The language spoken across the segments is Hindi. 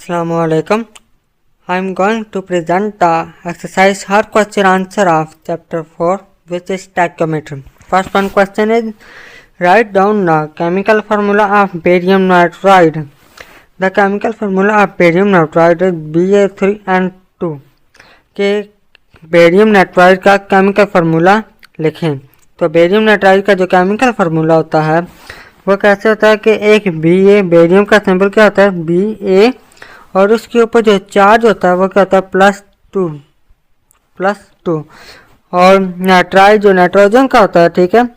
Assalamualaikum. I am going to present the exercise hard question answer of chapter 4, which is stoichiometry. First one question is, write down the chemical formula of barium nitride. The chemical formula of barium nitride is Ba3N2. के बेरियम नाइट्राइड का केमिकल फार्मूला लिखें। तो बेरियम नाइट्राइड का जो केमिकल फार्मूला होता है वो कैसे होता है कि एक Ba, बेरियम का सिंबल क्या होता है Ba, और उसके ऊपर जो चार्ज होता है वो क्या होता है +2, और नाइट्राइड जो नाइट्रोजन का होता है, ठीक है,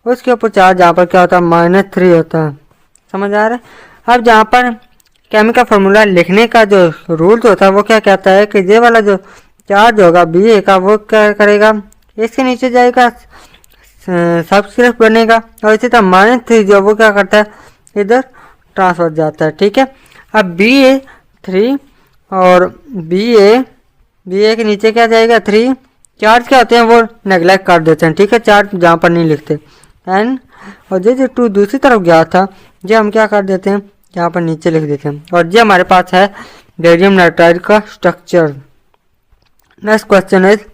उसके ऊपर चार्ज यहाँ पर क्या होता है -3 होता है। समझ आ रहा है। अब जहाँ पर केमिकल फार्मूला लिखने का जो रूल होता है वो क्या कहता है कि ये वाला जो चार्ज होगा Ba का वो क्या करेगा, इसके नीचे जाएगा, सबस्क्रिप्ट बनेगा, और इसी तरह -3 जो वो क्या करता है इधर ट्रांसफर जाता है। ठीक है। अब Ba3 और Ba के नीचे क्या जाएगा 3, चार्ज क्या होते हैं वो नेगलेक्ट कर देते हैं। ठीक है, चार्ज जहाँ पर नहीं लिखते N, और जो 2 दूसरी तरफ गया था जो हम क्या कर देते हैं यहाँ पर नीचे लिख देते हैं, और ये हमारे पास है बेरियम नाइट्राइड का structure. Next question is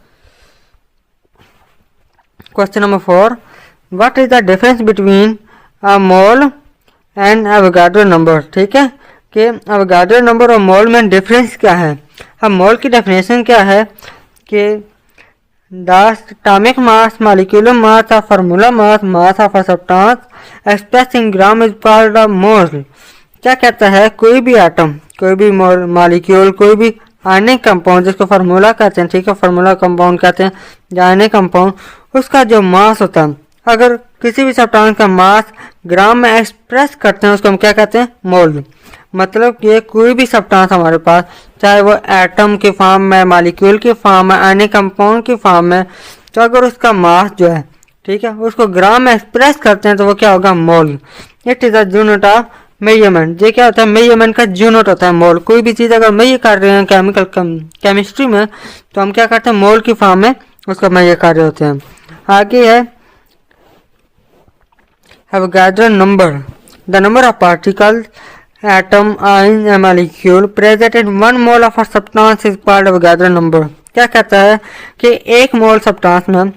question number 4, what is the difference between a mole and Avogadro number. ठीक है, कि एवोगाड्रो नंबर और मोल में डिफरेंस क्या है। अब मोल की डेफिनेशन क्या है कि the atomic mass, molecular mass और formula mass of a substance express in gram is called a mole. क्या कहता है, कोई भी एटम, कोई भी मॉलिक्यूल, कोई भी आयनिक कंपाउंड जिसको फार्मूला कहते हैं, ठीक है, फार्मूला कंपाउंड कहते हैं या आयनिक कंपाउंड, उसका जो मास होता है, अगर किसी भी सब्सटेंस का मास ग्राम में एक्सप्रेस करते हैं उसको हम क्या कहते हैं मोल। मतलब कि कोई भी सब्सटेंस हमारे पास, चाहे वो एटम के फॉर्म में, मॉलिक्यूल की फॉर्म में, आयनिक कंपाउंड की फॉर्म में, तो अगर उसका मास जो है, ठीक है, उसको ग्राम में एक्सप्रेस करते हैं तो वो क्या होगा mole. It is a unit of measurement. ये क्या होता है, मेजरमेंट का यूनिट होता है मोल। कोई भी चीज़ अगर मेजर कर रहे हैं केमिस्ट्री में तो हम क्या करते हैं मोल की फॉर्म में उसको मेजर कर रहे होते हैं। आगे है Avogadro number, the number of particles atom आइन and molecule present in 1 mole of a substance is called Avogadro number. क्या कहता है कि 1 मोल सब्सटेंस में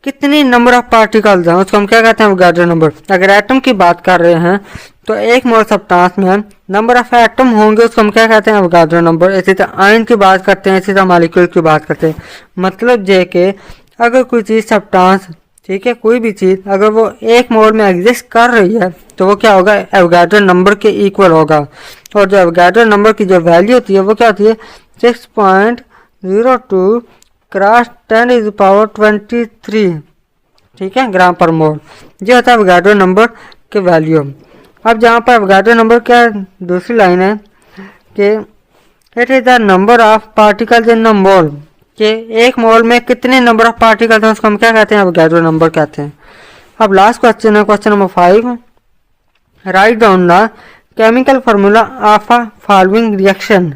कितनी नंबर ऑफ पार्टिकल्स हैं उसको हम क्या कहते हैं एवोगाड्रो नंबर। अगर एटम की बात कर रहे हैं तो 1 मोल सब्सटेंस में नंबर ऑफ एटम होंगे उसको हम क्या कहते हैं एवोगाड्रो नंबर। इसी तरह आयन की बात करते हैं, इसी तरह मॉलिक्यूल की बात करते हैं। मतलब ये कि अगर कोई चीज़ सब्सटेंस, ठीक है, कोई भी चीज़ अगर वो 1 मोल में एग्जिस्ट कर रही है तो वो क्या होगा एवोगाड्रो नंबर के इक्वल होगा। और जो एवोगाड्रो नंबर की जो वैल्यू होती है वो क्या होती है 6.02 क्रॉस 10⁻23, ठीक है, ग्राम पर मोल। ये होता है एवोगाड्रो नंबर के वैल्यू। अब जहाँ पर एवोगाड्रो नंबर क्या दूसरी लाइन है कि it is the number of particles in the mole, कि 1 मोल में कितने नंबर ऑफ पार्टिकल्स हैं उसको हम क्या कहते हैं एवोगाड्रो नंबर कहते हैं। अब लास्ट क्वेश्चन है question number 5, write down the chemical formula of a following reaction.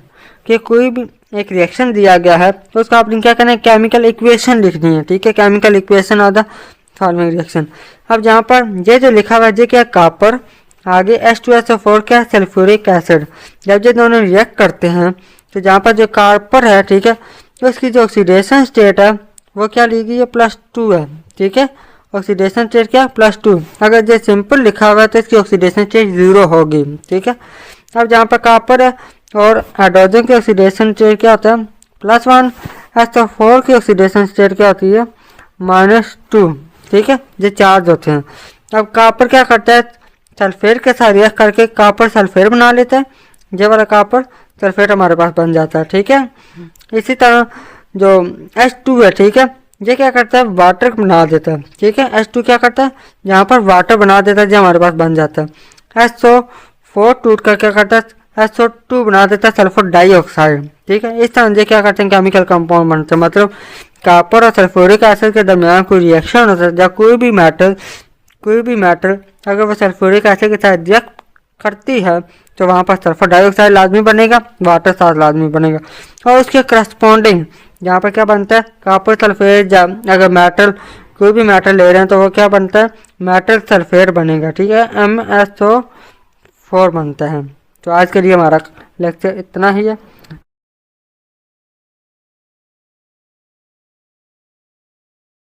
कि कोई भी एक रिएक्शन दिया गया है तो उसका आपने क्या करना है केमिकल इक्वेशन लिखनी है। ठीक है, chemical equation of the following reaction. अब जहाँ पर ये जो लिखा हुआ है ये क्या कापर, आगे H2SO4 क्या सल्फ्यूरिक एसिड। जब ये दोनों रिएक्ट करते हैं तो जहाँ पर जो कार्पर है, ठीक है, तो उसकी जो ऑक्सीडेशन स्टेट है वो क्या ली गई है +2 है। ठीक है, ऑक्सीडेशन स्टेट क्या +2। अगर ये सिंपल लिखा हुआ है तो इसकी ऑक्सीडेशन स्टेट 0 होगी। ठीक है। अब जहाँ पर कॉपर है और हाइड्रोजन की ऑक्सीडेशन स्टेट क्या होता है +1, SO4 की ऑक्सीडेशन स्टेट क्या होती है -2। ठीक है, ये चार्ज होते हैं। अब कॉपर क्या करता है सल्फेट के साथ रिएक्ट करके कॉपर सल्फेट बना लेता है, ये वाला कॉपर सल्फेट हमारे पास बन जाता है। ठीक है, इसी तरह जो H2 है, ठीक है, ये क्या करता है वाटर बना देता है। ठीक है, H2 क्या करता है यहाँ पर वाटर बना देता है जो हमारे पास बन जाता है। SO4 टूट कर क्या करता है SO2 बना देता है सल्फर डाइऑक्साइड। ठीक है, इस तरह से क्या करते हैं केमिकल कंपाउंड बनते हैं। मतलब कॉपर और सल्फ्यूरिक एसिड के दरमियान कोई रिएक्शन होता है या कोई भी मेटल अगर वो सल्फ्यूरिक एसिड के साथ रिएक्ट करती है तो वहाँ पर सल्फर डाइऑक्साइड लाजमी बनेगा, वाटर साथ लाजमी बनेगा, और उसके करस्पॉन्डिंग यहाँ पर क्या बनता है कॉपर सल्फेट। या अगर मेटल कोई भी मेटल ले रहे हैं तो वो क्या बनता है मेटल सल्फेट बनेगा। ठीक है, MSO4 बनता है। तो आज के लिए हमारा लेक्चर इतना ही है।